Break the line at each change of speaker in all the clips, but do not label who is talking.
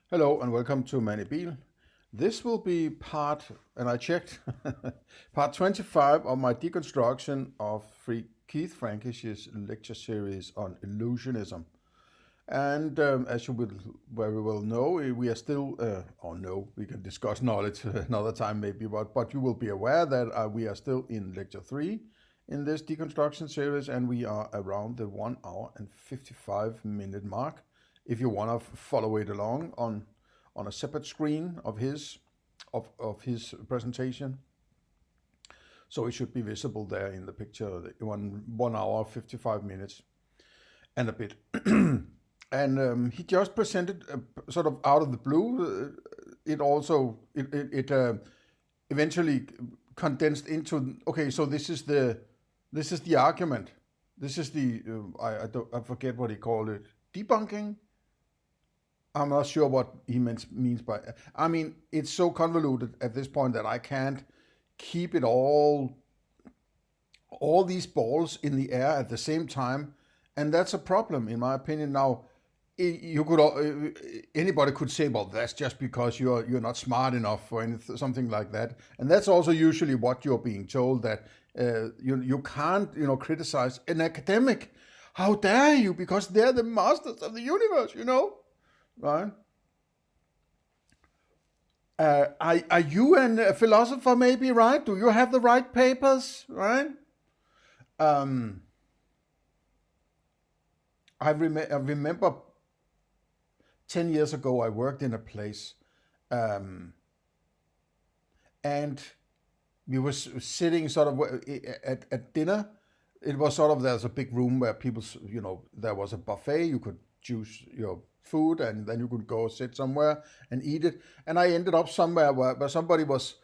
Hello and welcome to Mandibil. This will be and I checked, part 25 of my deconstruction of Keith Frankish's lecture series on illusionism. And as you will very well know, we are still, or no, we can discuss knowledge another time maybe, but you will be aware that we are still in lecture 3 in this deconstruction series, and we are around the 1 hour and 55-minute mark. If you want to follow it along on a separate screen of his presentation, so it should be visible there in the picture. 1 hour 55 minutes and a bit. And he just presented sort of out of the blue. It eventually condensed into, okay, so this is the argument. This is the I forget what he called it, debunking. I'm not sure what he means by. I mean, it's so convoluted at this point that I can't keep it all these balls in the air at the same time, and that's a problem in my opinion. Now, anybody could say, well, that's just because you're not smart enough or something like that, and that's also usually what you're being told, that you can't criticize an academic. How dare you? Because they're the masters of the universe, right? Are you a philosopher, maybe, right? Do you have the right papers, right? I remember 10 years ago, I worked in a place, and we were sitting sort of at dinner. It was sort of, there's a big room where people, there was a buffet. You could choose your food, and then you could go sit somewhere and eat it. And I ended up somewhere where somebody was,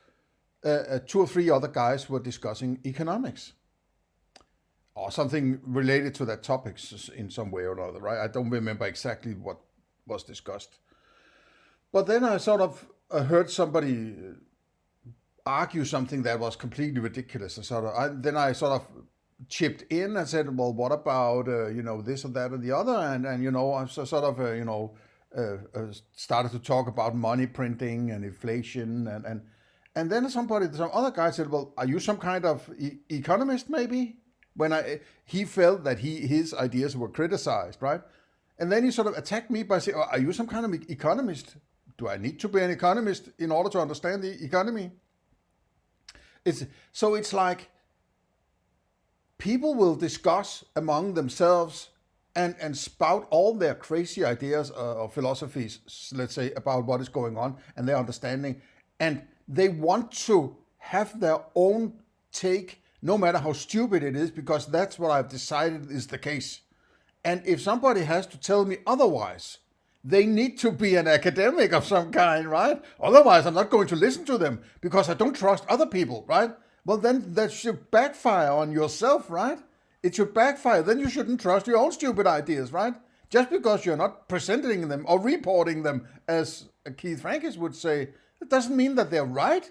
2 or 3 other guys were discussing economics or something related to that topics in some way or another, right? I don't remember exactly what was discussed. But then I sort of heard somebody argue something that was completely ridiculous. Then I sort of chipped in and said, well, what about, this or that or the other? And I sort of, started to talk about money printing and inflation. And then some other guy said, well, are you some kind of economist maybe? When he felt that his ideas were criticized, right? And then he sort of attacked me by saying, oh, are you some kind of economist? Do I need to be an economist in order to understand the economy? It's like people will discuss among themselves and spout all their crazy ideas or philosophies, let's say, about what is going on and their understanding. And they want to have their own take, no matter how stupid it is, because that's what I've decided is the case. And if somebody has to tell me otherwise, they need to be an academic of some kind, right? Otherwise, I'm not going to listen to them because I don't trust other people, right? Well, then that should backfire on yourself, right? It should backfire. Then you shouldn't trust your own stupid ideas, right? Just because you're not presenting them or reporting them, as Keith Frankish would say, it doesn't mean that they're right.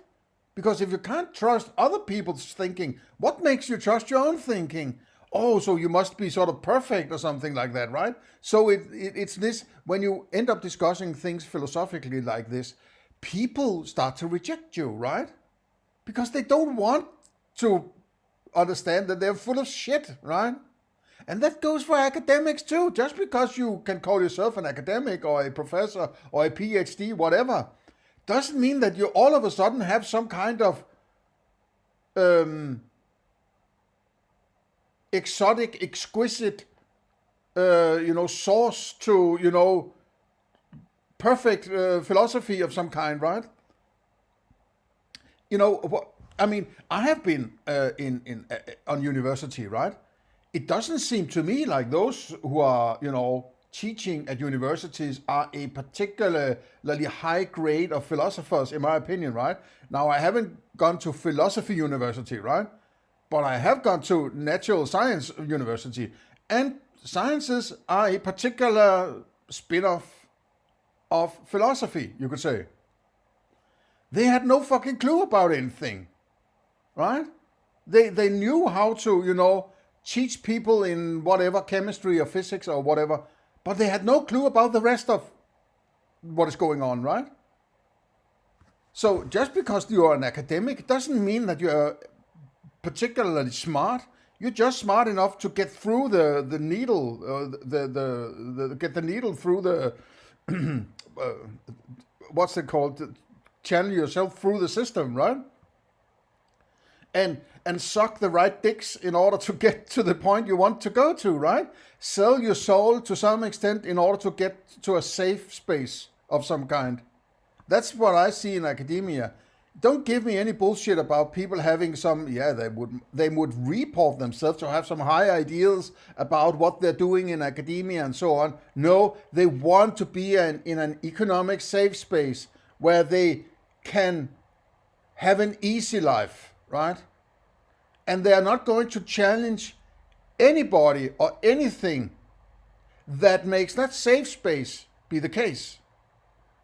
Because if you can't trust other people's thinking, what makes you trust your own thinking? Oh, so you must be sort of perfect or something like that, right? So it's this, when you end up discussing things philosophically like this, people start to reject you, right? Because they don't want to understand that they're full of shit, right? And that goes for academics too. Just because you can call yourself an academic or a professor or a PhD, whatever, doesn't mean that you all of a sudden have some kind of exotic, exquisite, source to, perfect philosophy of some kind, right? I mean, I have been on university, right? It doesn't seem to me like those who are, teaching at universities are a particularly high grade of philosophers, in my opinion, right? Now, I haven't gone to philosophy university, right? But I have gone to natural science university. And sciences are a particular spin-off of philosophy, you could say. They had no fucking clue about anything, right? They knew how to, teach people in whatever, chemistry or physics or whatever, but they had no clue about the rest of what is going on, right? So just because you are an academic doesn't mean that you are particularly smart. You're just smart enough to get through the needle, get the needle through the what's it called? Channel yourself through the system, right? And suck the right dicks in order to get to the point you want to go to, right? Sell your soul to some extent in order to get to a safe space of some kind. That's what I see in academia. Don't give me any bullshit about people having some, they would report themselves to have some high ideals about what they're doing in academia and so on. No, they want to be in an economic safe space where they can have an easy life, right? And they are not going to challenge anybody or anything that makes that safe space be the case.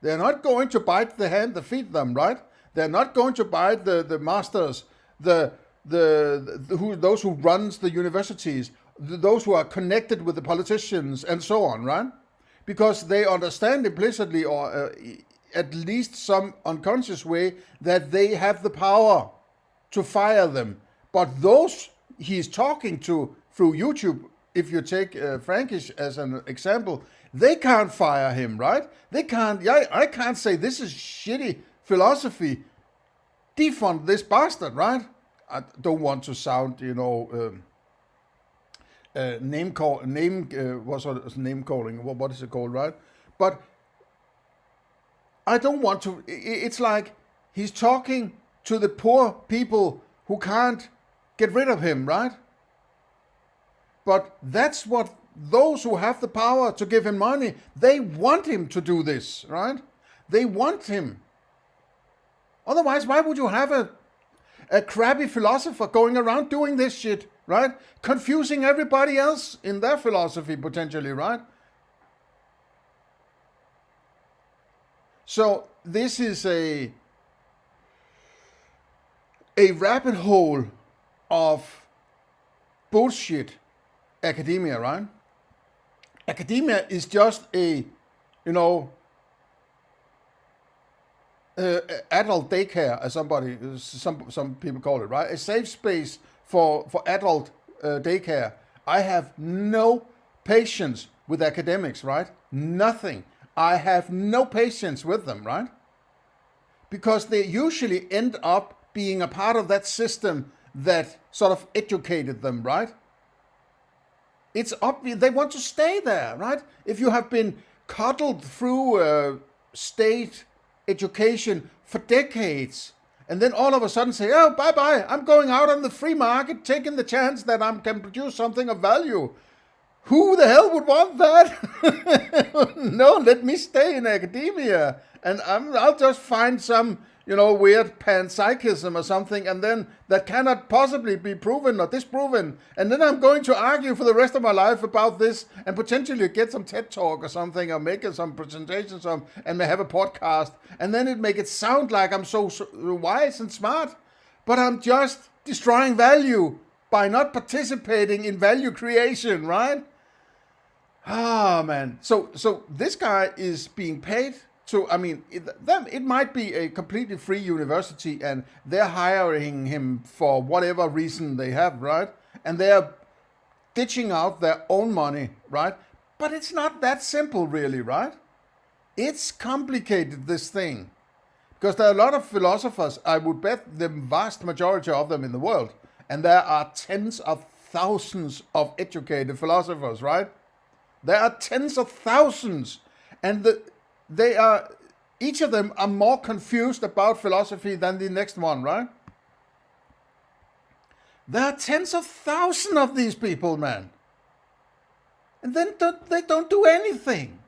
They're not going to bite the hand that feeds them, right? They're not going to bite the masters, those who runs the universities, those who are connected with the politicians and so on, right? Because they understand implicitly, or at least some unconscious way, that they have the power to fire them. But those he's talking to through YouTube, if you take Frankish as an example, they can't fire him, right? They can't. I can't say this is shitty philosophy. Defund this bastard, right? I don't want to sound, name calling. What is it called, right? But I don't want to. It's like he's talking to the poor people who can't get rid of him, right? But that's what those who have the power to give him money, they want him to do this, right? They want him. Otherwise, why would you have a crappy philosopher going around doing this shit, right? Confusing everybody else in their philosophy, potentially, right? So this is a rabbit hole of bullshit academia, right? Academia is just a, adult daycare, as some people call it, right? A safe space for adult daycare. I have no patience with academics, right? Nothing. I have no patience with them, right? Because they usually end up being a part of that system that sort of educated them, right? It's obvious they want to stay there, right? If you have been coddled through state education for decades, and then all of a sudden say, oh, bye-bye, I'm going out on the free market, taking the chance that I can produce something of value. Who the hell would want that? No, let me stay in academia, and I'll just find some, weird panpsychism or something, and then that cannot possibly be proven or disproven. And then I'm going to argue for the rest of my life about this and potentially get some TED talk or something, or make some presentations and may have a podcast. And then it make it sound like I'm so wise and smart, but I'm just destroying value by not participating in value creation, right? Ah, man. So this guy is being paid to, it might be a completely free university and they're hiring him for whatever reason they have, right? And they're ditching out their own money, right? But it's not that simple, really, right? It's complicated, this thing. Because there are a lot of philosophers, I would bet the vast majority of them in the world, and there are tens of thousands of educated philosophers, right? There are tens of thousands, and each of them are more confused about philosophy than the next one, right? There are tens of thousands of these people, man. And then they don't do anything.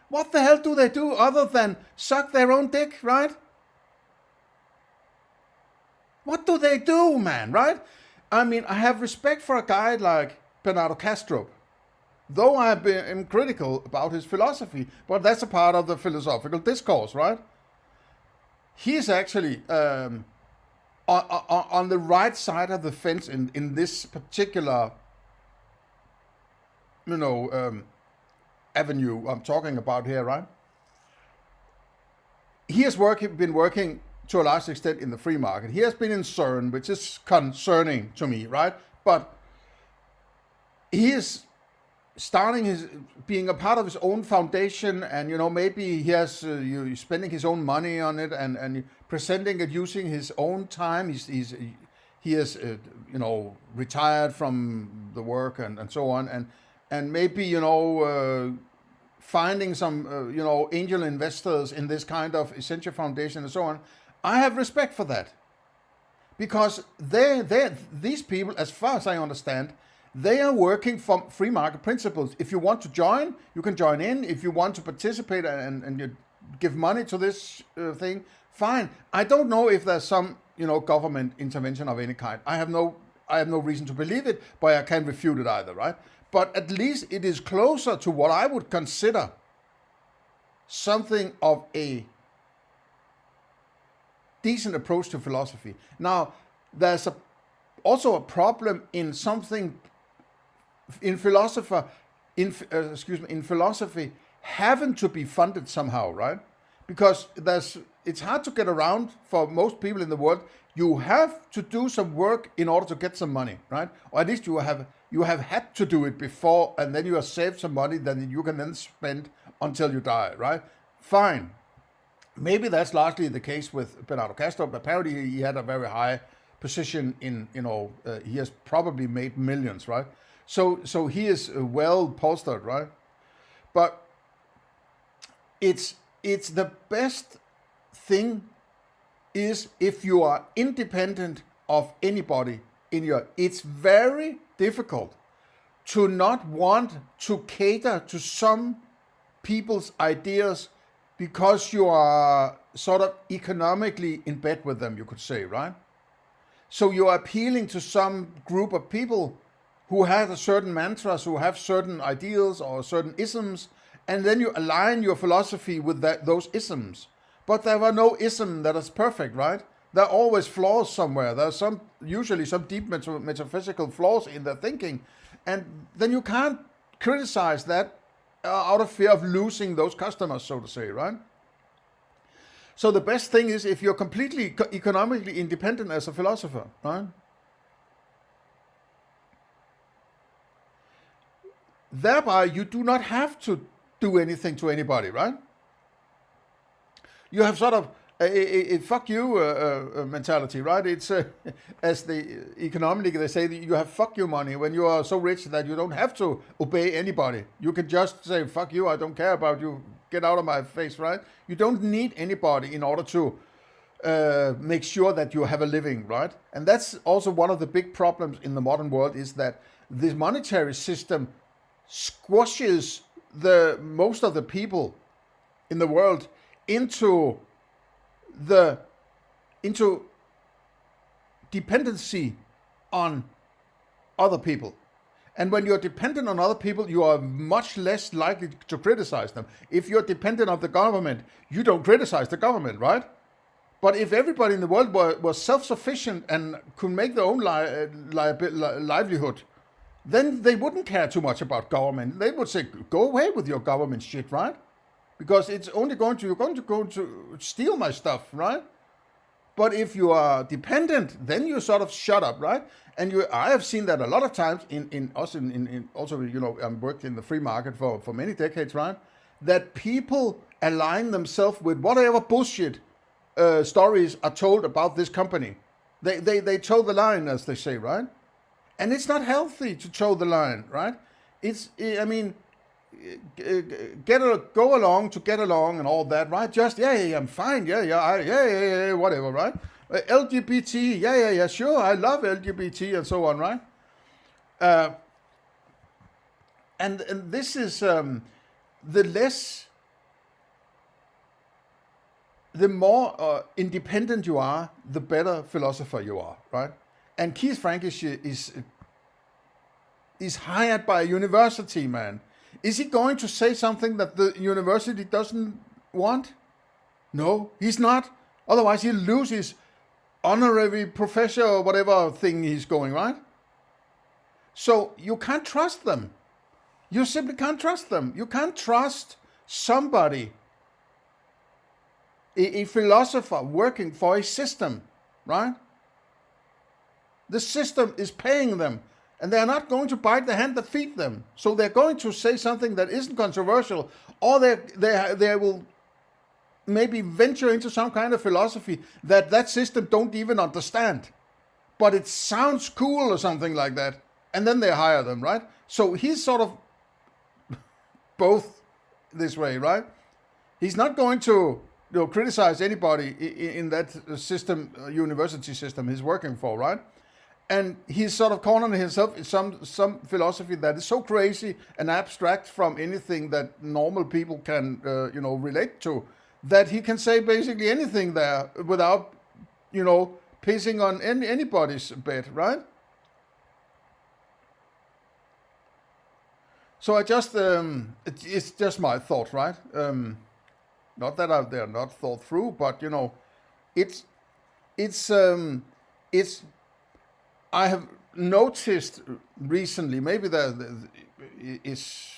What the hell do they do other than suck their own dick, right? What do they do, man, right? I have respect for a guy like Bernardo Castro, though I'm critical about his philosophy, but that's a part of the philosophical discourse, right? He's actually on the right side of the fence in this particular, avenue I'm talking about here, right? he has been working to a large extent in the free market. He has been in CERN, which is concerning to me, right? But he is being a part of his own foundation, and maybe he has spending his own money on it, and presenting it using his own time. He is retired from the work and so on, and maybe finding some angel investors in this kind of essential foundation and so on. I have respect for that, because these people, as far as I understand, they are working from free market principles. If you want to join, you can join in. If you want to participate and you give money to this thing, fine. I don't know if there's some government intervention of any kind. I have no reason to believe it, but I can't refute it either, right? But at least it is closer to what I would consider something of a decent approach to philosophy. Now, there's also a problem in something in philosophy having to be funded somehow, right? Because it's hard to get around for most people in the world. You have to do some work in order to get some money, right? Or at least you have had to do it before, and then you have saved some money that you can then spend until you die, right? Fine. Maybe that's largely the case with Bernardo Castro. Apparently he had a very high position in, he has probably made millions, right? So he is well bolstered, right? But it's the best thing is if you are independent of anybody it's very difficult to not want to cater to some people's ideas because you are sort of economically in bed with them, you could say, right? So you are appealing to some group of people who have a certain mantras, who have certain ideals or certain isms, and then you align your philosophy with those isms. But there are no ism that is perfect, right? There are always flaws somewhere. There are usually some deep metaphysical flaws in their thinking, and then you can't criticize that out of fear of losing those customers, so to say, right? So the best thing is if you're completely economically independent as a philosopher, right? Thereby, you do not have to do anything to anybody, right? You have sort of a fuck you mentality, right? It's as economically they say, you have fuck you money when you are so rich that you don't have to obey anybody. You can just say fuck you, I don't care about you, get out of my face, right? You don't need anybody in order to make sure that you have a living, right? And that's also one of the big problems in the modern world, is that this monetary system squashes most of the people in the world into dependency on other people. And when you're dependent on other people, you are much less likely to criticize them. If you're dependent on the government, you don't criticize the government, right? But if everybody in the world was self-sufficient and could make their own livelihood, then they wouldn't care too much about government. They would say, go away with your government shit, right? Because it's only you're going to steal my stuff, right? But if you are dependent, then you sort of shut up, right? And I have seen that a lot of times also, I've worked in the free market for many decades, right? That people align themselves with whatever bullshit stories are told about this company. They toe the line, as they say, right? And it's not healthy to toe the line, right? Go along to get along and all that, right? Just, I'm fine, whatever, right? LGBT, sure, I love LGBT and so on, right? And this is, the more independent you are, the better philosopher you are, right? And Keith Frankish is hired by a university, man. Is he going to say something that the university doesn't want? No, he's not. Otherwise, he'll lose his honorary professor or whatever thing he's going, right? So you can't trust them. You simply can't trust them. You can't trust somebody a philosopher working for a system, right? The system is paying them, and they're not going to bite the hand that feeds them. So they're going to say something that isn't controversial, or they will maybe venture into some kind of philosophy that system don't even understand. But it sounds cool or something like that. And then they hire them, right? So he's sort of both this way, right? He's not going to criticize anybody in that system, university system he's working for, right? And he's sort of cornering himself in some philosophy that is so crazy and abstract from anything that normal people can, relate to, that he can say basically anything there without, pissing on anybody's bed, right? So I just, it's just my thought, right? Not that they're not thought through, but it's I have noticed recently, maybe there is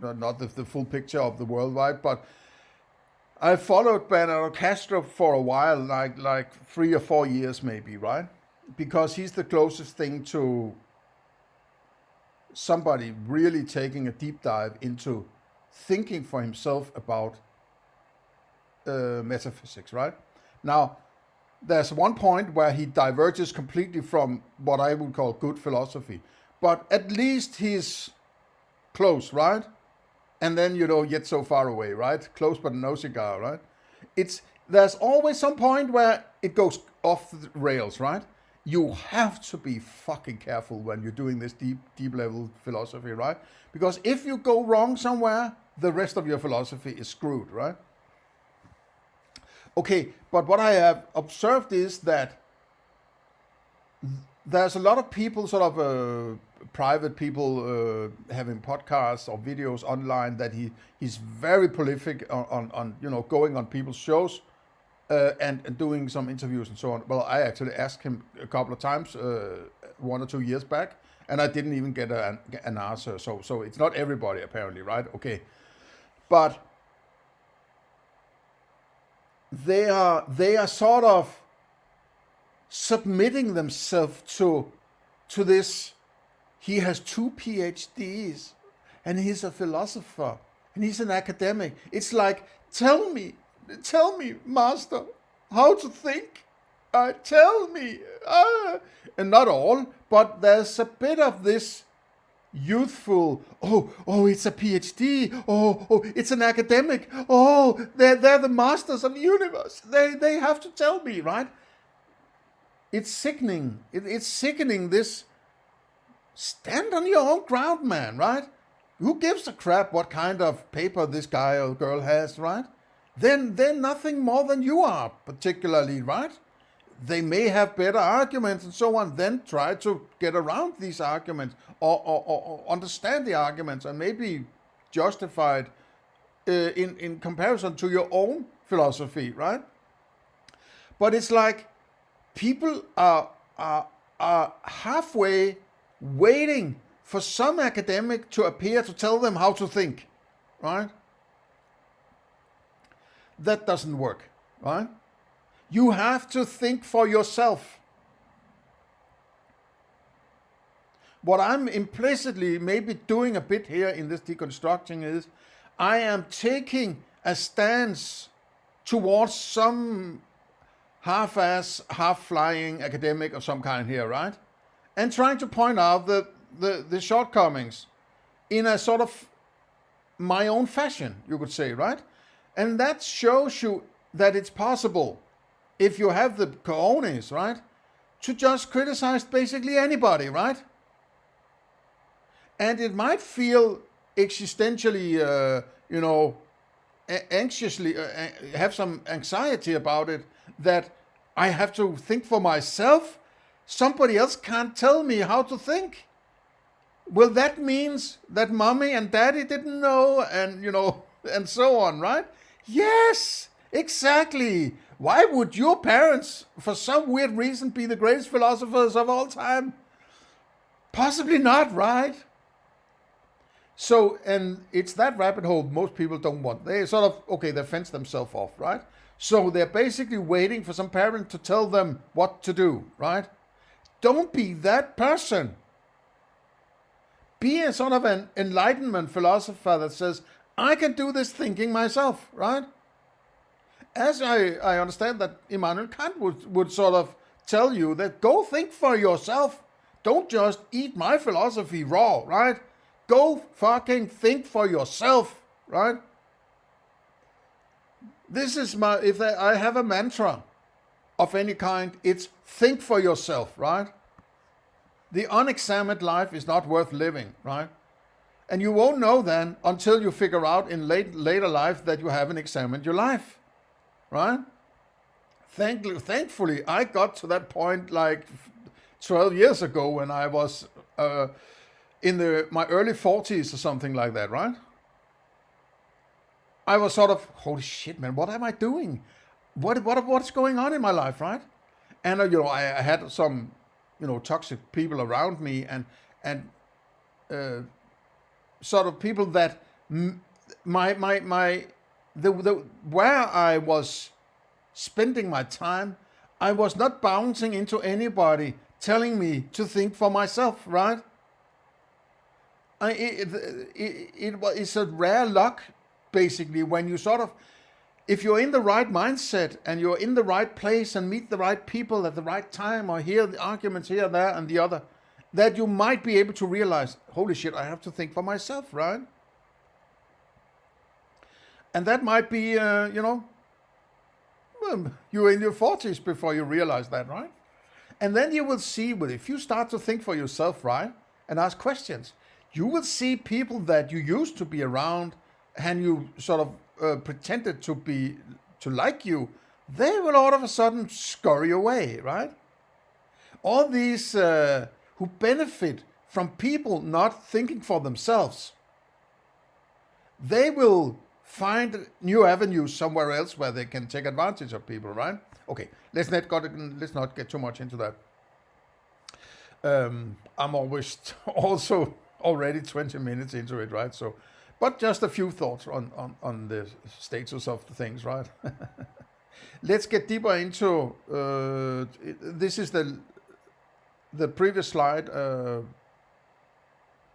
not the full picture of the world, right? But I followed Bernardo Castro for a while, like 3 or 4 years maybe, right? Because he's the closest thing to somebody really taking a deep dive into thinking for himself about metaphysics, right? Now, there's one point where he diverges completely from what I would call good philosophy, but at least he's close, right? And then, yet so far away, right? Close but no cigar, right? There's always some point where it goes off the rails, right? You have to be fucking careful when you're doing this deep level philosophy, right? Because if you go wrong somewhere, the rest of your philosophy is screwed, right? Okay, but what I have observed is that there's a lot of people, sort of private people, having podcasts or videos online that he's very prolific on going on people's shows and doing some interviews and so on. Well, I actually asked him a couple of times, 1 or 2 years back, and I didn't even get an answer. So it's not everybody apparently, right? Okay, but they are sort of submitting themselves to this. He has 2 PhDs and he's a philosopher and he's an academic. It's like, tell me, master, how to think. Tell me. And not all, but there's a bit of this youthful, oh, it's a PhD, oh, it's an academic, oh, they're the masters of the universe. They have to tell me, right? It's sickening. It's sickening, this stand on your own ground, man, right? Who gives a crap what kind of paper this guy or girl has, right? They're nothing more than you are, particularly, right? They may have better arguments and so on, then try to get around these arguments or understand the arguments and maybe justified in comparison to your own philosophy, right? But it's like people are halfway waiting for some academic to appear to tell them how to think, right? That doesn't work, right? You have to think for yourself. What I'm implicitly maybe doing a bit here in this deconstructing is I am taking a stance towards some half-ass, half-flying academic of some kind here, right? And trying to point out the shortcomings in a sort of my own fashion, you could say, right? And that shows you that it's possible, if you have the cojones, right, to just criticize basically anybody, right? And it might feel existentially, anxiously, have some anxiety about it, that I have to think for myself. Somebody else can't tell me how to think. Well, that means that mommy and daddy didn't know, and, and so on, right? Yes, exactly. Why would your parents, for some weird reason, be the greatest philosophers of all time? Possibly not, right? So, and it's that rabbit hole most people don't want. They sort of, okay, they fence themselves off, right? So they're basically waiting for some parent to tell them what to do, right? Don't be that person. Be a sort of an enlightenment philosopher that says, I can do this thinking myself, right? As I understand that Immanuel Kant would sort of tell you that go think for yourself. Don't just eat my philosophy raw, right? Go fucking think for yourself, right? This is I have a mantra of any kind, it's think for yourself, right? The unexamined life is not worth living, right? And you won't know then until you figure out in later life that you haven't examined your life, right? Thankfully, I got to that point like 12 years ago when I was in my early 40s or something like that, right? I was sort of, holy shit, man, what am I doing? What's going on in my life, right? And I had some, toxic people around me, and sort of people that where I was spending my time, I was not bouncing into anybody telling me to think for myself, right? It's a rare luck, basically, when you sort of, if you're in the right mindset and you're in the right place and meet the right people at the right time or hear the arguments here, there, and the other, that you might be able to realize, holy shit, I have to think for myself, right? And that might be, you're in your 40s before you realize that, right? And then you will see, well, if you start to think for yourself, right, and ask questions, you will see people that you used to be around and you sort of pretended to like you, they will all of a sudden scurry away, right? All these who benefit from people not thinking for themselves, they will find new avenues somewhere else where they can take advantage of people, right? Okay, let's not get too much into that. I'm always also already 20 minutes into it, right? So, but just a few thoughts on the status of the things, right? Let's get deeper into, this is the previous slide, the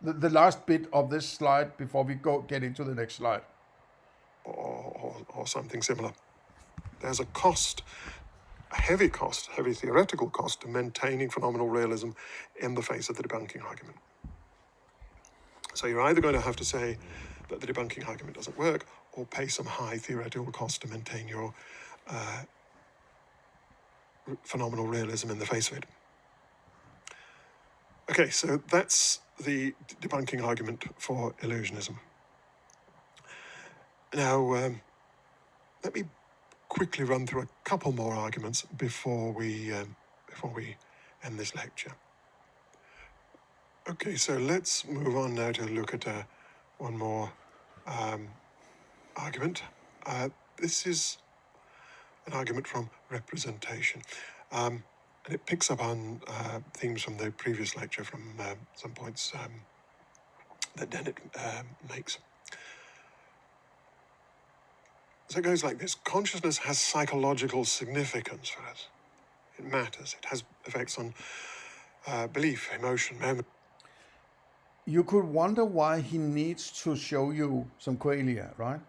last bit of this slide before we get into the next slide.
Or something similar. There's a cost, a heavy theoretical cost to maintaining phenomenal realism in the face of the debunking argument. So you're either going to have to say that the debunking argument doesn't work, or pay some high theoretical cost to maintain your phenomenal realism in the face of it. Okay, so that's the debunking argument for illusionism. Now, let me quickly run through a couple more arguments before we end this lecture. Okay, so let's move on now to look at one more argument. This is an argument from representation, and it picks up on themes from the previous lecture, from some points that Dennett makes. So it goes like this. Consciousness has psychological significance for us. It matters. It has effects on belief, emotion, memory.
You could wonder why he needs to show you some qualia, right?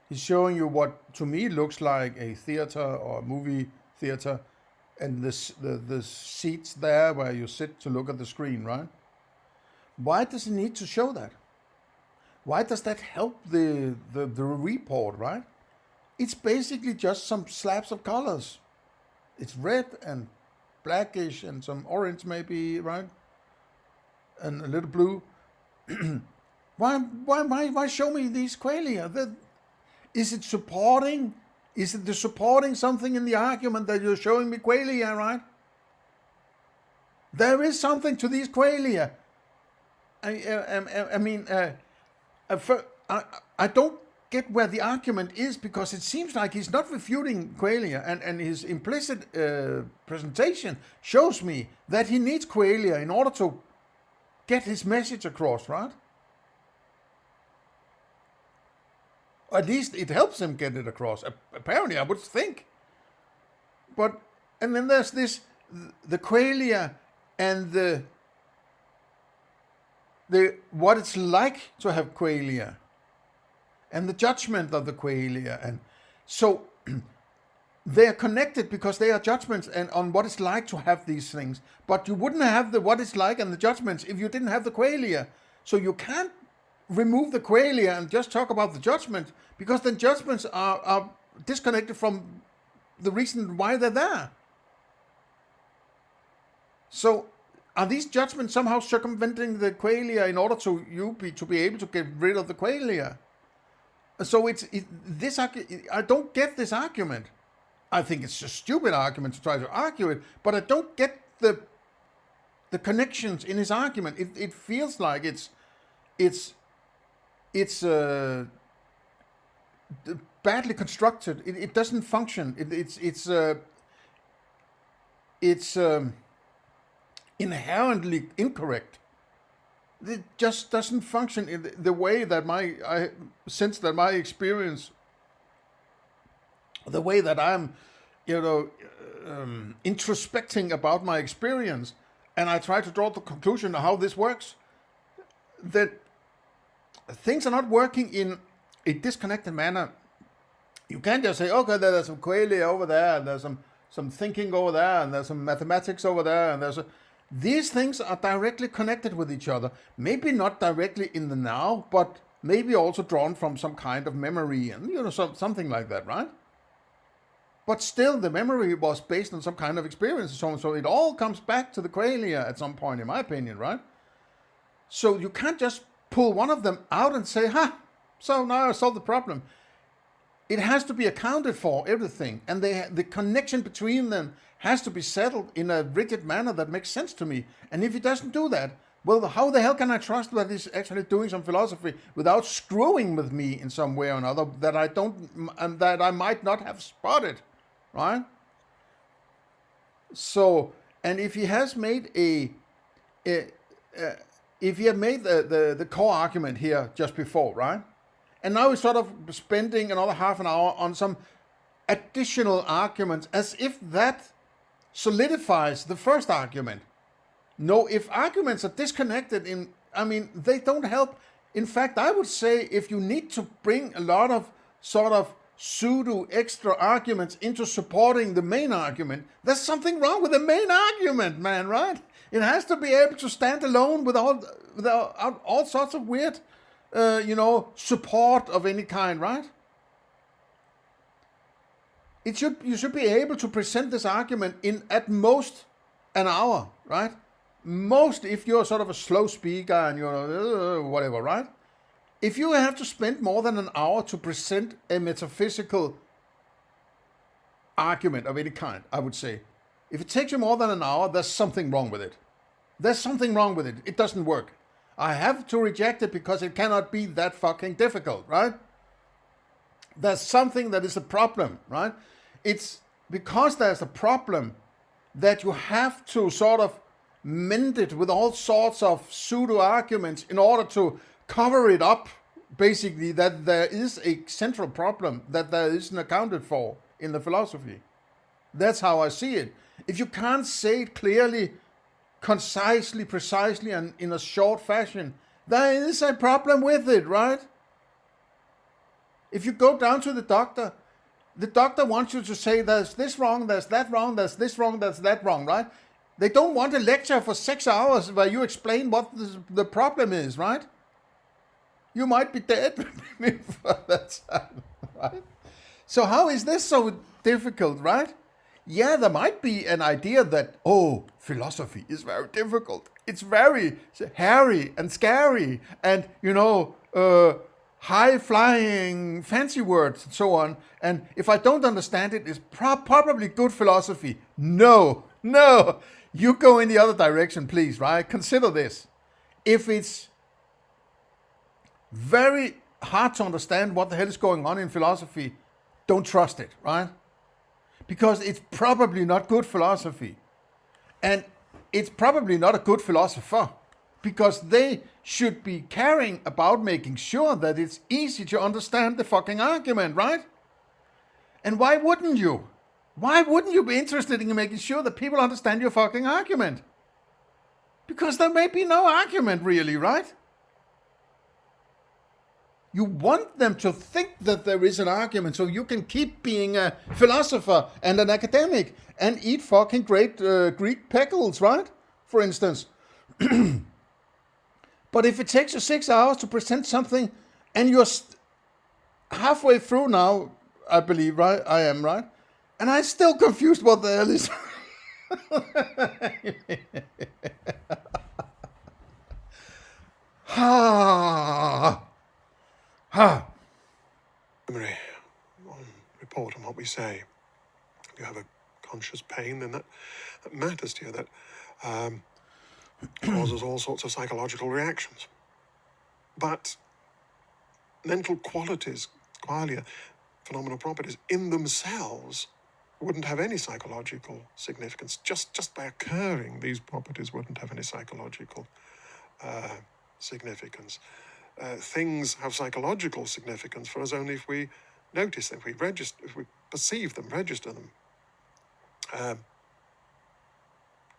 He's showing you what to me looks like a theater or a movie theater, and the seats there where you sit to look at the screen, right? Why does he need to show that? Why does that help the report, right? It's basically just some slabs of colors. It's red and blackish and some orange maybe, right? And a little blue. Why show me these qualia? Is it supporting something in the argument that you're showing me qualia, right? There is something to these qualia. I don't get where the argument is, because it seems like he's not refuting qualia, and his implicit presentation shows me that he needs qualia in order to get his message across, right? At least it helps them get it across. Apparently, I would think. And then there's this, the qualia and the what it's like to have qualia, and the judgment of the qualia, and so they are connected because they are judgments and on what it's like to have these things. But you wouldn't have the what it's like and the judgments if you didn't have the qualia. So you can't remove the qualia and just talk about the judgment, because the judgments are disconnected from the reason why they're there. So are these judgments somehow circumventing the qualia in order to be able to get rid of the qualia? So I don't get this argument. I think it's a stupid argument to try to argue it, but I don't get the connections in his argument. It feels like it's badly constructed. It doesn't function. It's inherently incorrect. It just doesn't function in the way that I sense that my experience, the way that I'm, introspecting about my experience, and I try to draw the conclusion of how this works, that things are not working in a disconnected manner. You can't just say, okay, there's some qualia over there, and there's some thinking over there, and there's some mathematics over there, and these things are directly connected with each other. Maybe not directly in the now, but maybe also drawn from some kind of memory, and something like that, right? But still, the memory was based on some kind of experience, so it all comes back to the qualia at some point, in my opinion, right? So you can't just pull one of them out and say, so now I solved the problem. It has to be accounted for, everything, and the connection between them has to be settled in a rigid manner that makes sense to me. And if it doesn't do that, well, how the hell can I trust that he's actually doing some philosophy without screwing with me in some way or another that I might not have spotted, right? So, and if he has made if he had made the core argument here just before, right? And now he's sort of spending another half an hour on some additional arguments, as if that solidifies the first argument. No, if arguments are disconnected they don't help. In fact, I would say if you need to bring a lot of sort of pseudo extra arguments into supporting the main argument, there's something wrong with the main argument, man, right? It has to be able to stand alone without all sorts of weird, support of any kind, right? You should be able to present this argument in at most an hour, right? Most, if you're sort of a slow speaker and you're whatever, right? If you have to spend more than an hour to present a metaphysical argument of any kind, I would say, if it takes you more than an hour, there's something wrong with it. There's something wrong with it. It doesn't work. I have to reject it because it cannot be that fucking difficult, right? There's something that is a problem, right? It's because there's a problem that you have to sort of mend it with all sorts of pseudo arguments in order to cover it up, basically, that there is a central problem that there isn't accounted for in the philosophy. That's how I see it. If you can't say it clearly, concisely, precisely, and in a short fashion, there is a problem with it, right? If you go down to the doctor wants you to say there's this wrong, there's that wrong, there's this wrong, there's that wrong, right? They don't want a lecture for 6 hours where you explain what the problem is, right? You might be dead before that time, right? So how is this so difficult, right? Yeah, there might be an idea that, philosophy is very difficult. It's very hairy and scary and, high-flying fancy words and so on. And if I don't understand it, it's probably good philosophy. No. You go in the other direction, please, right? Consider this. If it's very hard to understand what the hell is going on in philosophy, don't trust it, right? Because it's probably not good philosophy. And it's probably not a good philosopher, because they should be caring about making sure that it's easy to understand the fucking argument, right? And why wouldn't you? Why wouldn't you be interested in making sure that people understand your fucking argument? Because there may be no argument really, right? You want them to think that there is an argument so you can keep being a philosopher and an academic and eat fucking great Greek pickles, right? For instance. But if it takes you 6 hours to present something and you're halfway through now, I believe, right? I am, right? And I'm still confused what the hell is.
Report on what we say. If you have a conscious pain, then that matters to you. That causes all sorts of psychological reactions. But mental qualities, qualia, phenomenal properties, in themselves wouldn't have any psychological significance. Just by occurring, these properties wouldn't have any psychological significance. Things have psychological significance for us only if we notice them, if we perceive them, register them,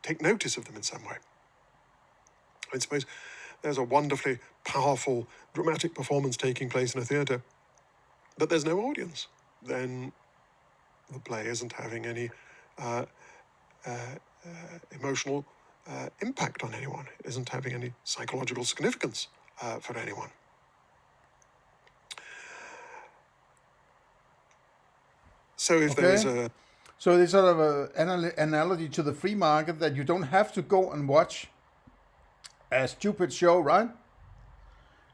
take notice of them in some way. I suppose there's a wonderfully powerful dramatic performance taking place in a theatre, but there's no audience. Then the play isn't having any emotional impact on anyone. It isn't having any psychological significance for anyone. So if there is a...
So there's sort of an analogy to the free market that you don't have to go and watch a stupid show, right?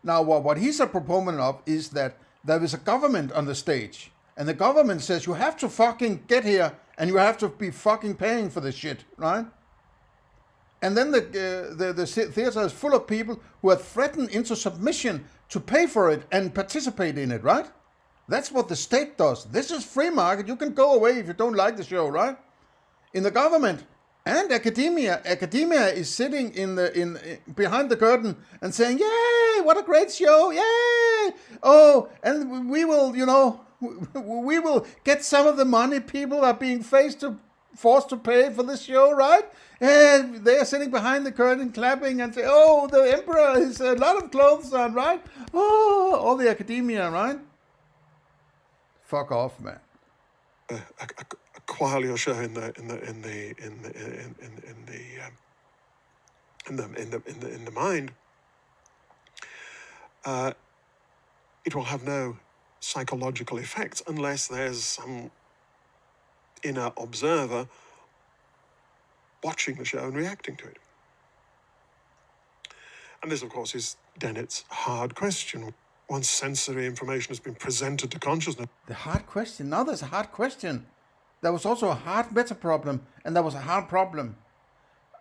Now, what he's a proponent of is that there is a government on the stage, and the government says you have to fucking get here, and you have to be fucking paying for this shit, right? And then the theater is full of people who are threatened into submission to pay for it and participate in it, right? That's what the state does. This is free market. You can go away if you don't like the show, right? In the government and academia is sitting behind the curtain and saying, "Yay! What a great show! Yay! Oh, and we will, we will get some of the money people are being forced to pay for this show, right?" And they are sitting behind the curtain clapping and say, "Oh, the emperor has a lot of clothes on, right? Oh, all the academia, right?" Fuck off, man.
A qualia show in the mind, it will have no psychological effects unless there's some inner observer watching the show and reacting to it. And this, of course, is Dennett's hard question. Once sensory information has been presented to consciousness.
The hard question? Now there's a hard question. There was also a hard meta problem, and there was a hard problem.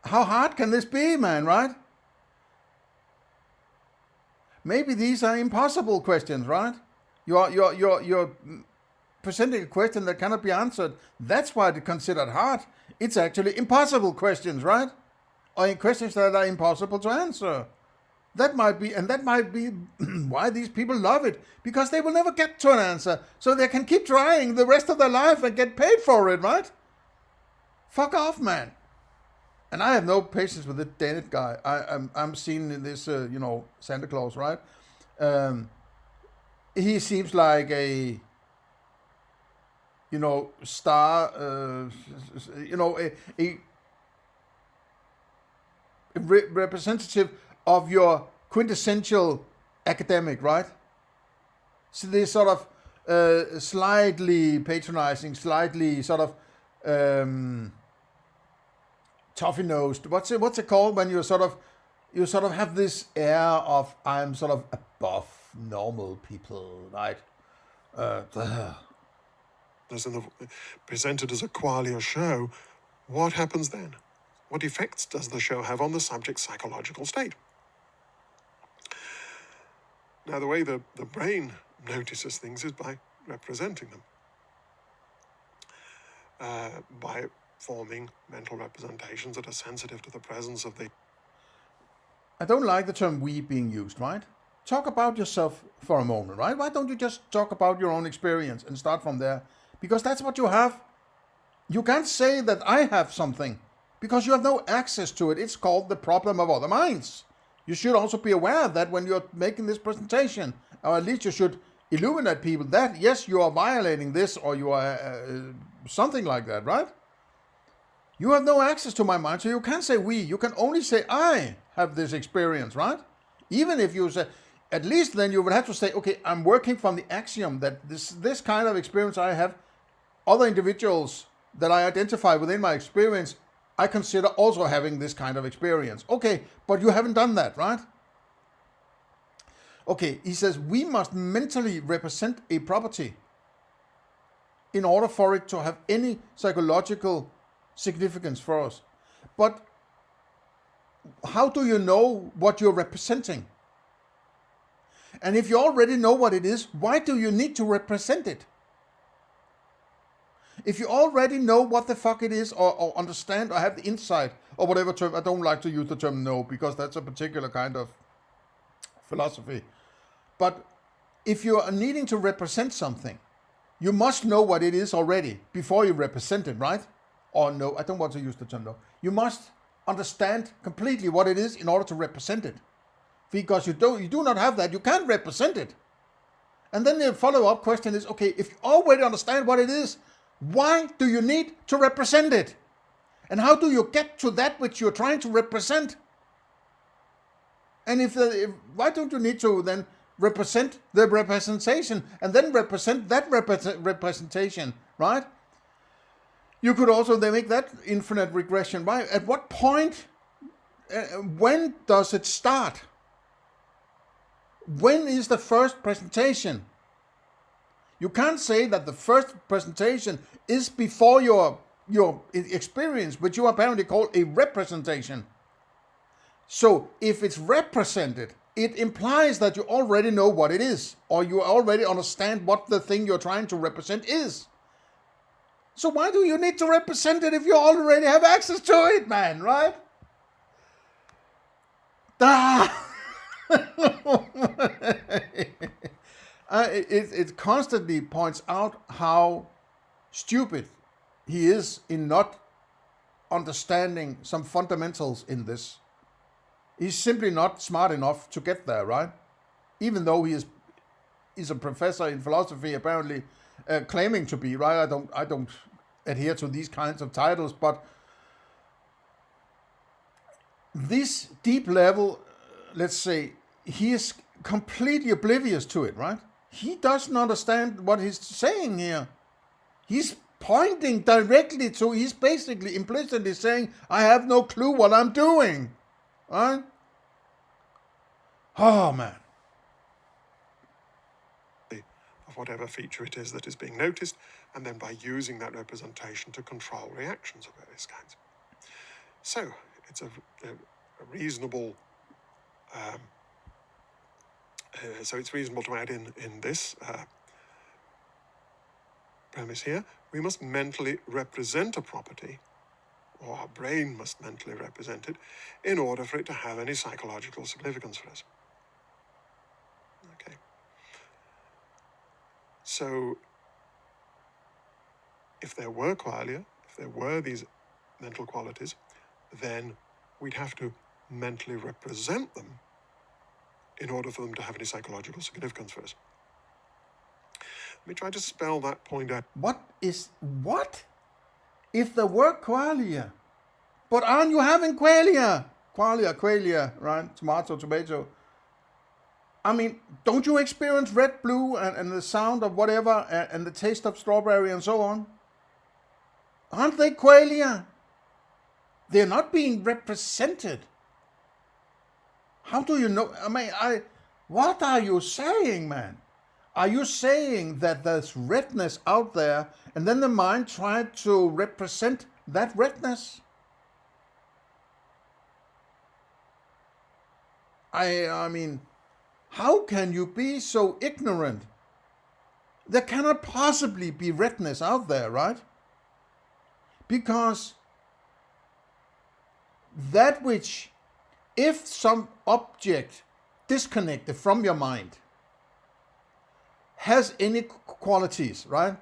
How hard can this be, man, right? Maybe these are impossible questions, right? You're presenting a question that cannot be answered. That's why it's considered hard. It's actually impossible questions, right? Or questions that are impossible to answer. That might be why these people love it, because they will never get to an answer, so they can keep trying the rest of their life and get paid for it, right? Fuck off, man. And I have no patience with the Dennett guy. I'm seeing in this, Santa Claus, right? He seems like a, star, a representative of your quintessential academic, right? So they're sort of slightly patronizing, slightly sort of toffee-nosed. What's it called when you sort of have this air of I'm sort of above normal people, right?
Presented as a qualia show, what happens then? What effects does the show have on the subject's psychological state? Now, the way the brain notices things is by representing them, by forming mental representations that are sensitive to the presence of the...
I don't like the term we being used, right? Talk about yourself for a moment, right? Why don't you just talk about your own experience and start from there? Because that's what you have. You can't say that I have something because you have no access to it. It's called the problem of other minds. You should also be aware of that when you're making this presentation, or at least you should illuminate people that, yes, you are violating this, or you are something like that, right? You have no access to my mind, so you can't say we. You can only say I have this experience, right? Even if you say, at least then you would have to say, okay, I'm working from the axiom that this kind of experience I have, other individuals that I identify within my experience, I consider also having this kind of experience. Okay, but you haven't done that, right? Okay, he says we must mentally represent a property in order for it to have any psychological significance for us. But how do you know what you're representing? And if you already know what it is, why do you need to represent it? If you already know what the fuck it is, or understand, or have the insight, or whatever term, I don't like to use the term know, because that's a particular kind of philosophy. But if you are needing to represent something, you must know what it is already before you represent it, right? Or no, I don't want to use the term no. You must understand completely what it is in order to represent it. Because you do not have that, you can't represent it. And then the follow-up question is, okay, if you already understand what it is, why do you need to represent it? And how do you get to that which you're trying to represent? And why don't you need to then represent the representation and then represent that representation, right? You could also then make that infinite regression. Right? At what point, when does it start? When is the first presentation? You can't say that the first presentation is before your experience, which you apparently call a representation. So if it's represented, it implies that you already know what it is, or you already understand what the thing you're trying to represent is. So why do you need to represent it if you already have access to it, man, right? It constantly points out how stupid he is in not understanding some fundamentals in this. He's simply not smart enough to get there, right? Even though he's a professor in philosophy, apparently claiming to be, right? I don't adhere to these kinds of titles, but this deep level, let's say, he is completely oblivious to it, right? He doesn't understand what he's saying here. He's pointing directly to, he's basically implicitly saying, I have no clue what I'm doing. Right? Oh, man.
Of whatever feature it is that is being noticed, and then by using that representation to control reactions of various kinds. So, it's a reasonable... so it's reasonable to add in this premise here. We must mentally represent a property, or our brain must mentally represent it, in order for it to have any psychological significance for us. Okay. So, if there were qualia, if there were these mental qualities, then we'd have to mentally represent them in order for them to have any psychological significance for us. Let me try to spell that point out.
What? If there were qualia, but aren't you having qualia? Qualia, right? Tomato. I mean, don't you experience red, blue, and the sound of whatever, and the taste of strawberry and so on? Aren't they qualia? They're not being represented. How do you know? I mean, what are you saying, man? Are you saying that there's redness out there, and then the mind tried to represent that redness? I mean, how can you be so ignorant? There cannot possibly be redness out there, right? Because that which if some object disconnected from your mind has any qualities, right?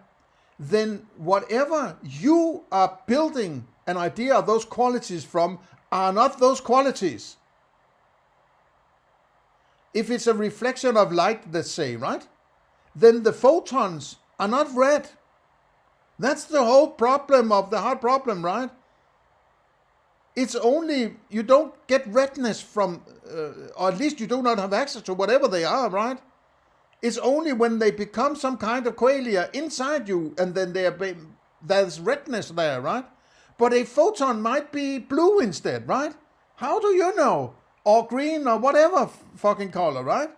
Then whatever you are building an idea of those qualities from are not those qualities. If it's a reflection of light, let's say, right? Then the photons are not red. That's the whole problem of the hard problem, right? It's only, you don't get redness from, or at least you do not have access to whatever they are, right? It's only when they become some kind of qualia inside you, and then there's redness there, right? But a photon might be blue instead, right? How do you know? Or green, or whatever fucking color, right?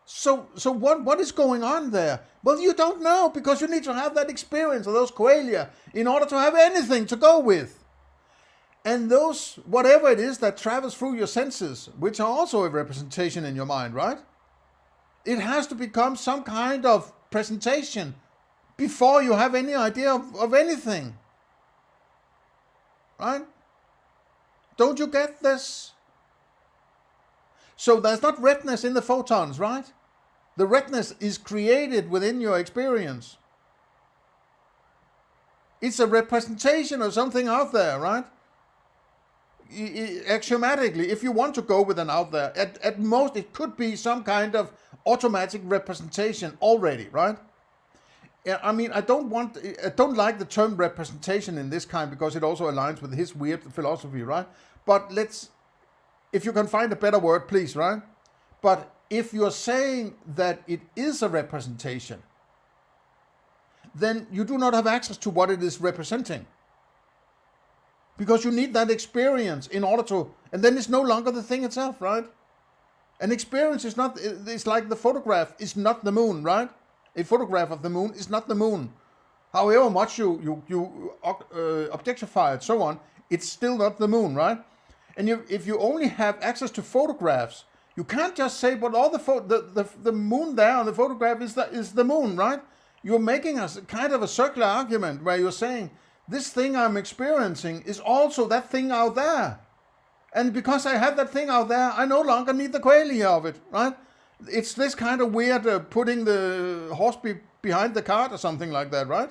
So what is going on there? Well, you don't know, because you need to have that experience of those qualia in order to have anything to go with. And those, whatever it is that travels through your senses, which are also a representation in your mind, right? It has to become some kind of presentation before you have any idea of anything. Right? Don't you get this? So there's not redness in the photons, right? The redness is created within your experience. It's a representation of something out there, right? Axiomatically, if you want to go with an out there, at most it could be some kind of automatic representation already, right? I mean, I don't like the term representation in this kind, because it also aligns with his weird philosophy, right? But if you can find a better word, please, right? But if you're saying that it is a representation, then you do not have access to what it is representing. Because you need that experience in order to, and then it's no longer the thing itself, right? An experience is not, it's like the photograph is not the moon, right? A photograph of the moon is not the moon. However much you objectify it, so on, it's still not the moon, right? And if you only have access to photographs, you can't just say, but all the moon there on the photograph is the moon, right? You're making a kind of a circular argument where you're saying, this thing I'm experiencing is also that thing out there. And because I have that thing out there, I no longer need the qualia of it, right? It's this kind of weird putting the horse behind the cart or something like that, right?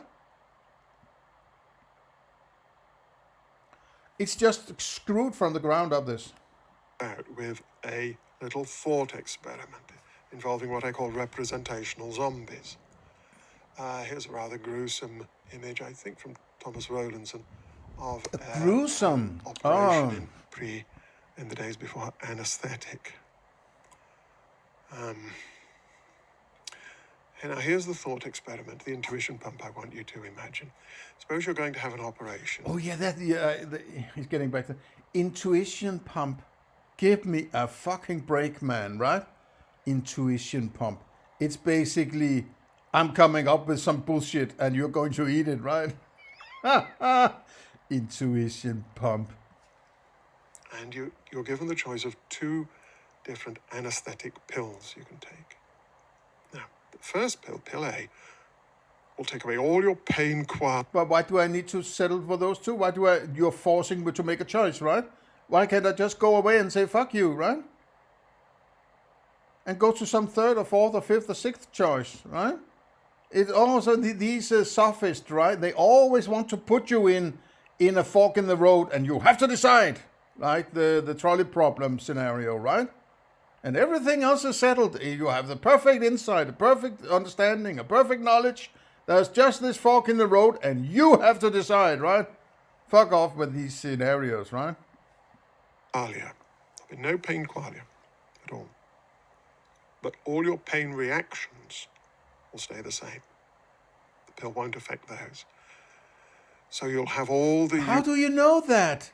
It's just screwed from the ground up, this.
Out with a little thought experiment involving what I call representational zombies. Here's a rather gruesome image, I think, from Thomas Rowlandson of
gruesome
operation in the days before anesthetic. Now here's the thought experiment, the intuition pump I want you to imagine. Suppose you're going to have an operation.
Oh yeah, he's getting back to intuition pump. Give me a fucking break, man, right? Intuition pump. It's basically, I'm coming up with some bullshit and you're going to eat it, right? Intuition pump.
And you're given the choice of two different anesthetic pills you can take. Now, the first pill, pill A, will take away all your pain
But why do I need to settle for those two? You're forcing me to make a choice, right? Why can't I just go away and say, fuck you, right? And go to some third or fourth or fifth or sixth choice, right? It's also these sophists, right? They always want to put you in a fork in the road and you have to decide, like the trolley problem scenario, right? And everything else is settled. You have the perfect insight, a perfect understanding, a perfect knowledge. There's just this fork in the road and you have to decide, right? Fuck off with these scenarios, right?
Qualia. There'll be no pain qualia at all. But all your pain reactions will stay the same. The pill won't affect those. So you'll have all the...
How do you know that?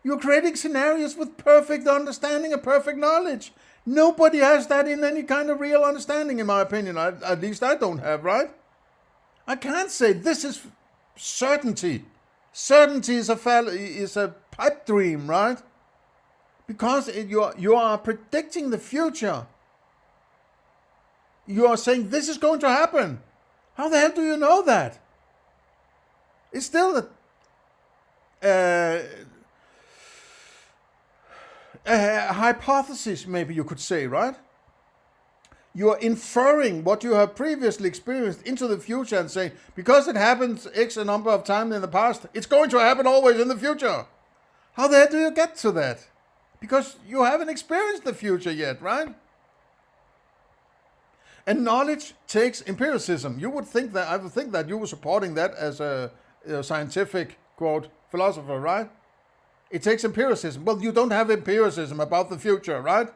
You're creating scenarios with perfect understanding and perfect knowledge. Nobody has that in any kind of real understanding, in my opinion. At least I don't have, right? I can't say this is certainty. Certainty is a pipe dream, right? Because you are predicting the future. You are saying this is going to happen. How the hell do you know that? It's still a hypothesis, maybe you could say, right? You are inferring what you have previously experienced into the future and say, because it happens X a number of times in the past, it's going to happen always in the future. How the hell do you get to that? Because you haven't experienced the future yet, right? And knowledge takes empiricism. I would think that you were supporting that as a scientific, quote, philosopher, right? It takes empiricism. Well, you don't have empiricism about the future, right?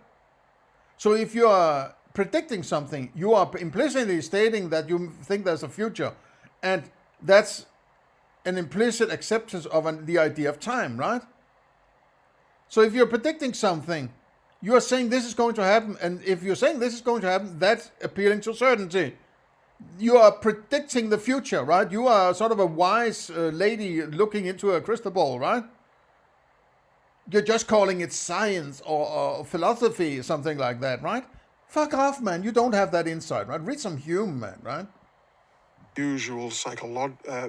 So if you are predicting something, you are implicitly stating that you think there's a future. And that's an implicit acceptance of the idea of time, right? So if you're predicting something, you are saying this is going to happen. And if you're saying this is going to happen, that's appealing to certainty. You are predicting the future, right? You are sort of a wise lady looking into a crystal ball, right? You're just calling it science or philosophy, something like that, right? Fuck off, man. You don't have that insight, right? Read some Hume, man, right?
Usual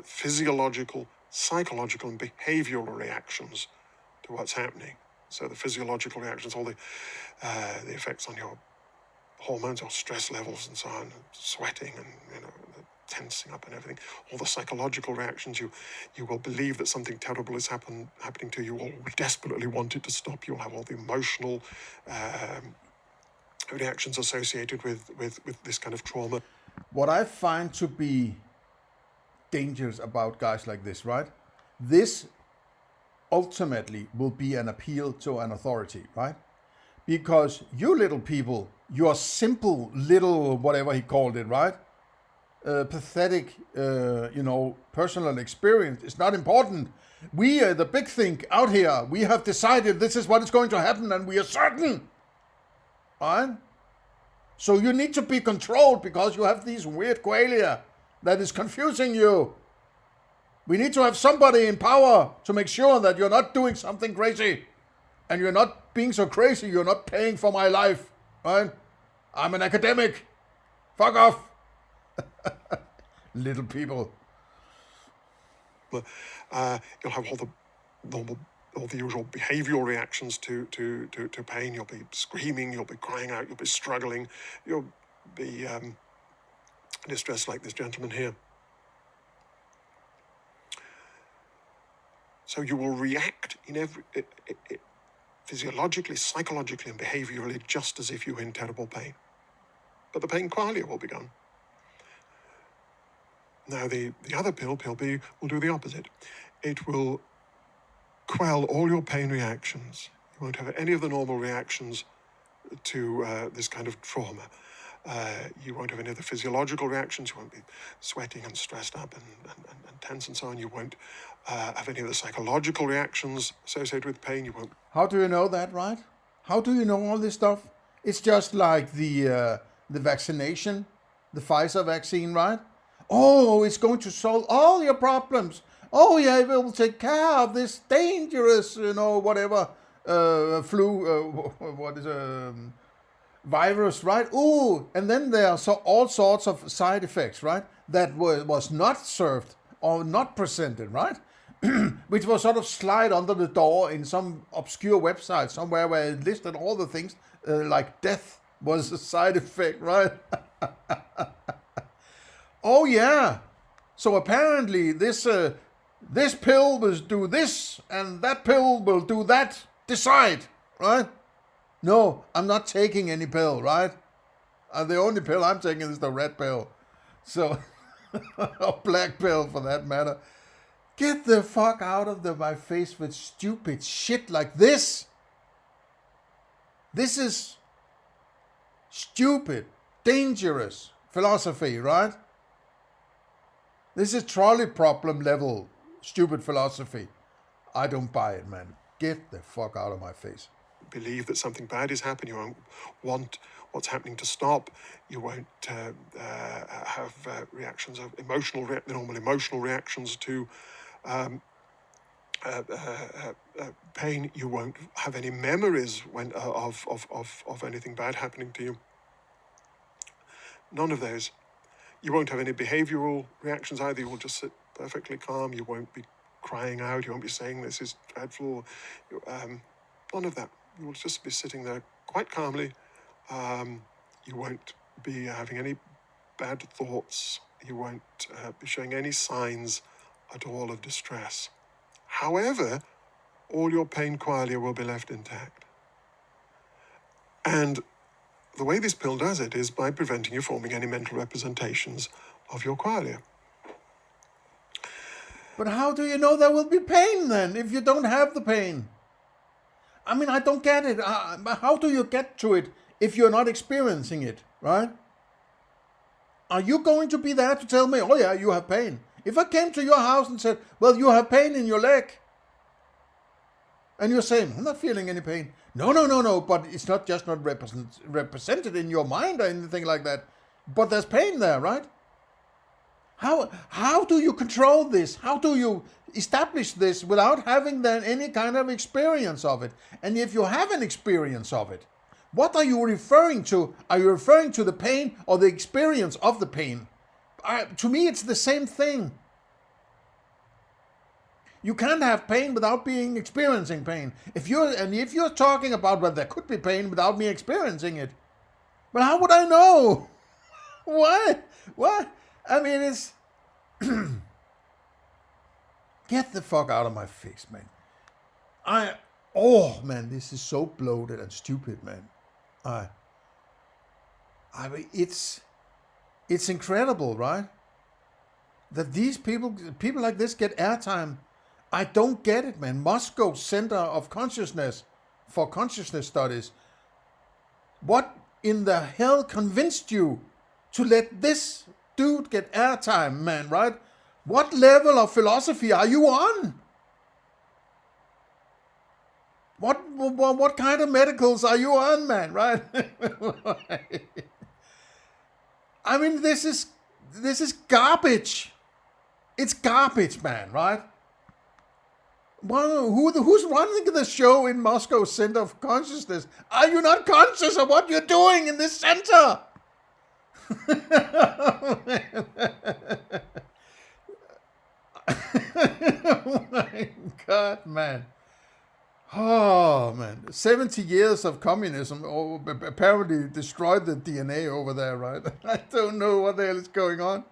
physiological, psychological, and behavioral reactions to what's happening. So the physiological reactions, all the effects on your hormones or stress levels and so on, sweating and the tensing up and everything. All the psychological reactions, you will believe that something terrible is happening to you, or desperately want it to stop. You'll have all the emotional reactions associated with this kind of trauma.
What I find to be dangerous about guys like this, right? This ultimately will be an appeal to an authority, right? Because you little people, your simple little, whatever he called it, right? Pathetic, personal experience is not important. We, the big thing out here, we have decided this is what is going to happen and we are certain. Right? So you need to be controlled because you have these weird qualia that is confusing you. We need to have somebody in power to make sure that you're not doing something crazy. And you're not being so crazy, you're not paying for my life. Right? I'm an academic. Fuck off. Little people.
You'll have all the usual behavioural reactions to pain. You'll be screaming, you'll be crying out, you'll be struggling, you'll be distressed like this gentleman here. So you will react in physiologically, psychologically, and behaviourally just as if you were in terrible pain. But the pain qualia will be gone. Now the other pill B, will do the opposite. It will quell all your pain reactions. You won't have any of the normal reactions to this kind of trauma. You won't have any of the physiological reactions. You won't be sweating and stressed up and tense and so on. You won't have any of the psychological reactions associated with pain. You won't.
How do you know that, right? How do you know all this stuff? It's just like the vaccination, the Pfizer vaccine, right? Oh, it's going to solve all your problems. Oh, yeah, it will take care of this dangerous, whatever, flu, virus, right? Ooh, and then there are all sorts of side effects, right? That was not served or not presented, right? Which was sort of slide under the door in some obscure website somewhere where it listed all the things, like death was a side effect, right? Oh yeah. So apparently this pill will do this and that pill will do that. Decide, right? No, I'm not taking any pill, right? The only pill I'm taking is the red pill. So, or black pill for that matter. Get the fuck out of my face with stupid shit like this. This is stupid, dangerous philosophy, right? This is trolley problem level stupid philosophy. I don't buy it, man. Get the fuck out of my face.
Believe that something bad is happening. You won't want what's happening to stop. You won't have reactions of the normal emotional reactions to pain. You won't have any memories of anything bad happening to you. None of those. You won't have any behavioural reactions either. You will just sit perfectly calm. You won't be crying out. You won't be saying this is dreadful. None of that. You will just be sitting there quite calmly. You won't be having any bad thoughts. You won't be showing any signs at all of distress. However, all your pain qualia will be left intact. And the way this pill does it is by preventing you forming any mental representations of your qualia.
But how do you know there will be pain then, if you don't have the pain? I mean, I don't get it. How do you get to it if you're not experiencing it, right? Are you going to be there to tell me, oh yeah, you have pain? If I came to your house and said, well, you have pain in your leg, and you're saying, I'm not feeling any pain. No, but it's not just not represented in your mind or anything like that. But there's pain there, right? How do you control this? How do you establish this without having then any kind of experience of it? And if you have an experience of it, what are you referring to? Are you referring to the pain or the experience of the pain? To me, it's the same thing. You can't have pain without experiencing pain. If you're talking about, well, there could be pain without me experiencing it, well, how would I know? What? I mean, it's get the fuck out of my face, man. Man, this is so bloated and stupid, man. I mean, it's incredible, right? That these people like this get airtime. I don't get it, man. Moscow Center of Consciousness for Consciousness Studies. What in the hell convinced you to let this dude get airtime, man, right? What level of philosophy are you on? What kind of medicals are you on, man, right? I mean, this is garbage. It's garbage, man, right? Well, who's running the show in Moscow Center of Consciousness? Are you not conscious of what you're doing in this center? Oh my God, man. Oh, man. 70 years of communism apparently destroyed the DNA over there, right? I don't know what the hell is going on.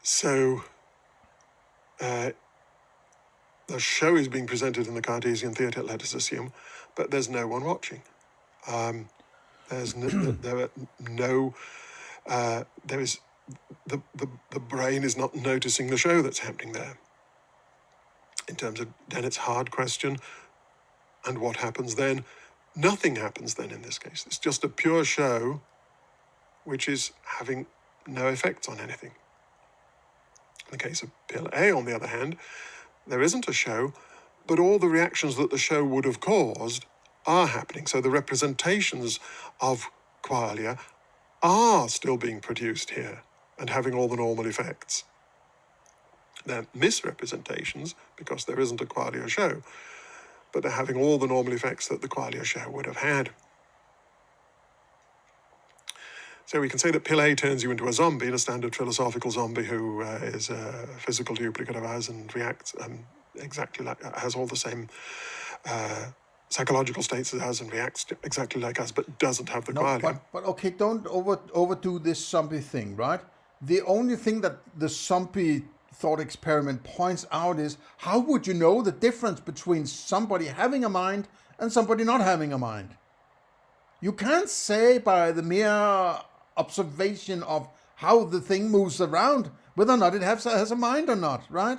So, the show is being presented in the Cartesian theatre, let us assume, but there's no one watching. The brain is not noticing the show that's happening there. In terms of Dennett's hard question, and what happens then? Nothing happens then in this case. It's just a pure show which is having no effects on anything. In the case of pill A, on the other hand, there isn't a show, but all the reactions that the show would have caused are happening. So the representations of qualia are still being produced here and having all the normal effects. They're misrepresentations because there isn't a qualia show, but they're having all the normal effects that the qualia show would have had. So we can say that pill A turns you into a zombie, a standard philosophical zombie who is a physical duplicate of us and reacts exactly like, has all the same psychological states as us and reacts exactly like us, but doesn't have the qualia.
But okay, don't overdo this zombie thing, right? The only thing that the zombie thought experiment points out is, how would you know the difference between somebody having a mind and somebody not having a mind? You can't say by the mere observation of how the thing moves around whether or not it has a mind or not, right?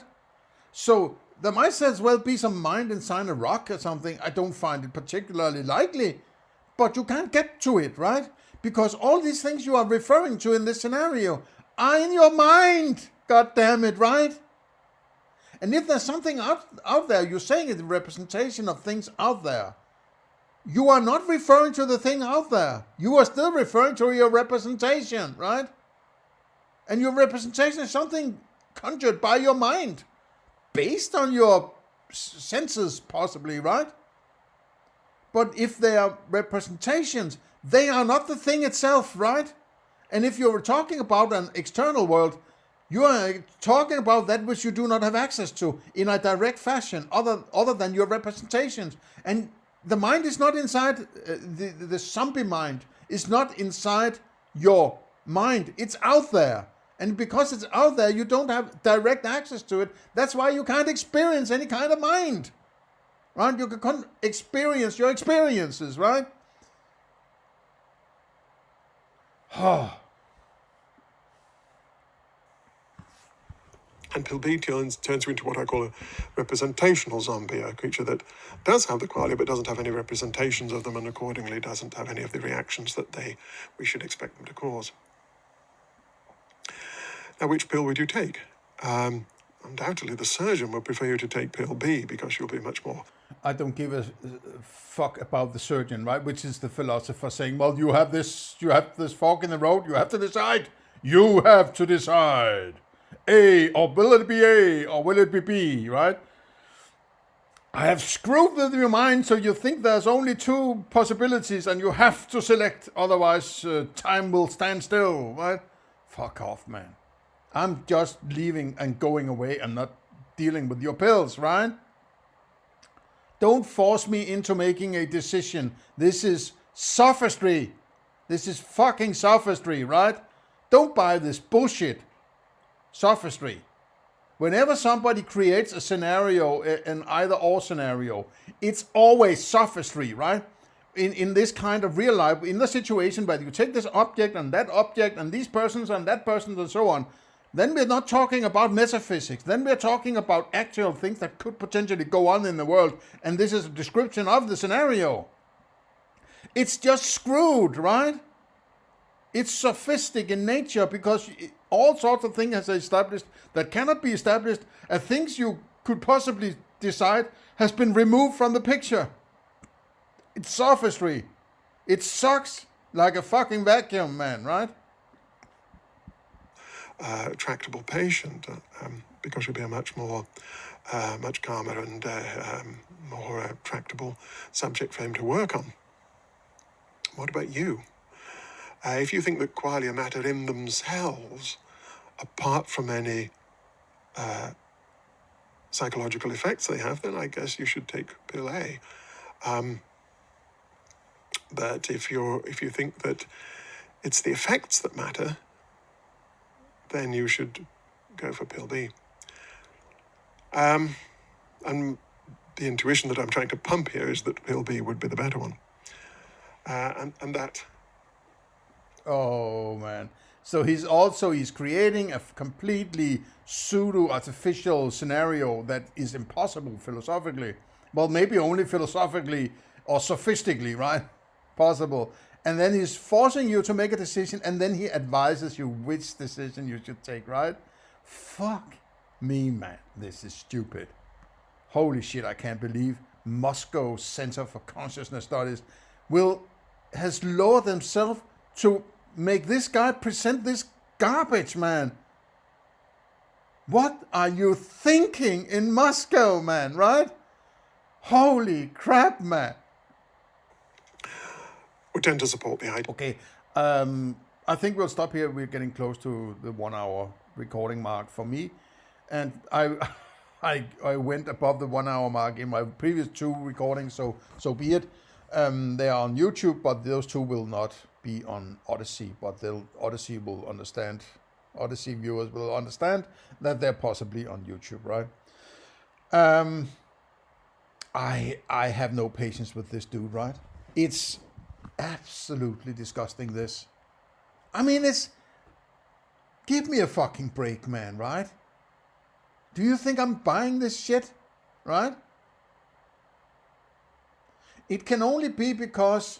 So there might as well be some mind inside a rock or something. I don't find it particularly likely, but you can't get to it, right? Because all these things you are referring to in this scenario are in your mind. God damn it, right? And if there's something out there, you're saying it's a representation of things out there. You are not referring to the thing out there. You are still referring to your representation, right? And your representation is something conjured by your mind, based on your senses, possibly, right? But if they are representations, they are not the thing itself, right? And if you're talking about an external world, You are talking about that which you do not have access to in a direct fashion, other than your representations. And the mind is not inside, the zombie mind is not inside your mind. It's out there. And because it's out there, you don't have direct access to it. That's why you can't experience any kind of mind. Right? You can experience your experiences, right?
And Pill B turns you into what I call a representational zombie, a creature that does have the qualia but doesn't have any representations of them and accordingly doesn't have any of the reactions that we should expect them to cause. Now, which pill would you take? Undoubtedly, the surgeon would prefer you to take pill B because you'll be much more...
I don't give a fuck about the surgeon, right? Which is the philosopher saying, well, you have this fork in the road, you have to decide. You have to decide. A, or will it be A, or will it be B, right? I have screwed with your mind so you think there's only two possibilities and you have to select, otherwise time will stand still, right? Fuck off, man. I'm just leaving and going away and not dealing with your pills, right? Don't force me into making a decision. This is sophistry. This is fucking sophistry, right? Don't buy this bullshit. Sophistry. Whenever somebody creates a scenario, an either-or scenario, it's always sophistry, right? In this kind of real life, in the situation where you take this object and these persons and that person and so on, then we're not talking about metaphysics. Then we're talking about actual things that could potentially go on in the world. And this is a description of the scenario. It's just screwed, right? It's sophistic in nature because all sorts of things has established that cannot be established, and things you could possibly decide has been removed from the picture. It's sophistry. It sucks like a fucking vacuum, man, right?
Tractable patient because you'll be a much calmer and more tractable subject for him to work on. What about you? If you think that qualia matter in themselves, apart from any psychological effects they have, then I guess you should take pill A. But if you think that it's the effects that matter, then you should go for pill B. And the intuition that I'm trying to pump here is that pill B would be the better one. And that...
Oh, man. So he's creating a completely pseudo-artificial scenario that is impossible philosophically. Well, maybe only philosophically or sophistically, right? Possible. And then he's forcing you to make a decision, and then he advises you which decision you should take, right? Fuck me, man. This is stupid. Holy shit, I can't believe Moscow Center for Consciousness Studies has lowered themselves to make this guy present this garbage, man. What are you thinking in Moscow, man, right? Holy crap, man.
We tend to support the idea.
Okay, I think we'll stop here. We're getting close to the 1 hour recording mark for me. And I went above the 1 hour mark in my previous 2 recordings, so be it. They are on YouTube, but those 2 will not be on Odysee, but Odysee will understand, Odysee viewers will understand that they're possibly on YouTube, right? I have no patience with this dude, right? It's absolutely disgusting, this. I mean, give me a fucking break, man, right? Do you think I'm buying this shit, right? It can only be because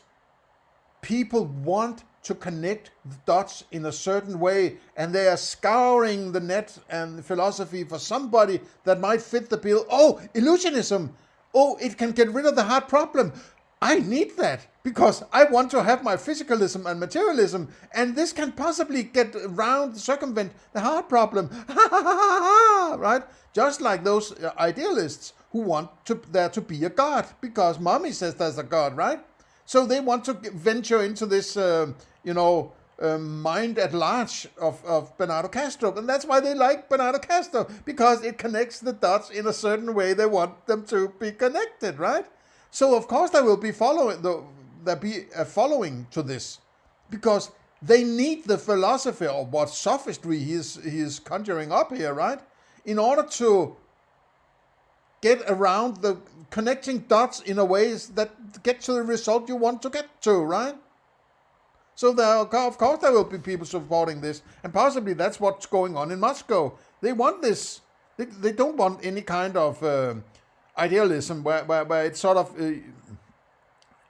people want to connect the dots in a certain way, and they are scouring the net and the philosophy for somebody that might fit the bill. Oh, illusionism. Oh, it can get rid of the hard problem. I need that because I want to have my physicalism and materialism, and this can possibly get around, circumvent the hard problem. Right? Just like those idealists who want there to be a God because mommy says there's a God, right? So they want to venture into this, mind at large of Bernardo Castro. And that's why they like Bernardo Castro, because it connects the dots in a certain way they want them to be connected, right? So of course there will be a following to this, because they need the philosophy or what sophistry he is conjuring up here, right? In order to get around the connecting dots in a way that get to the result you want to get to, right? So of course there will be people supporting this, and possibly that's what's going on in Moscow. They want this. They don't want any kind of idealism where it's sort of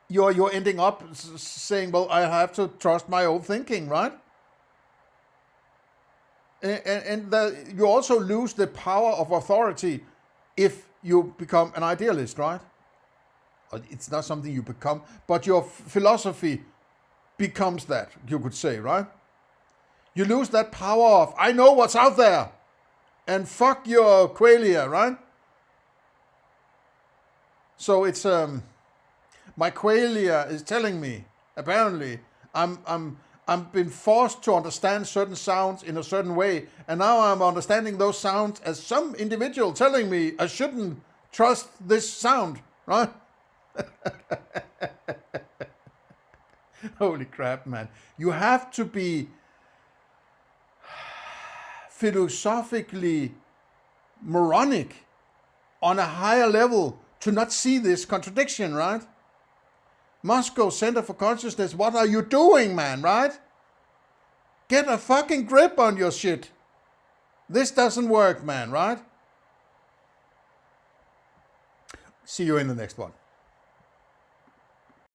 you're ending up saying, well, I have to trust my own thinking, right? And you also lose the power of authority if you become an idealist, right? It's not something you become, but your philosophy becomes that, you could say, right? You lose that power of, I know what's out there, and fuck your qualia, right? So it's my qualia is telling me, apparently, I'm been forced to understand certain sounds in a certain way, and now I'm understanding those sounds as some individual telling me I shouldn't trust this sound, right? Holy crap, man. You have to be philosophically moronic on a higher level to not see this contradiction, right? Moscow Center for Consciousness, what are you doing, man, right? Get a fucking grip on your shit. This doesn't work, man, right? See you in the next one.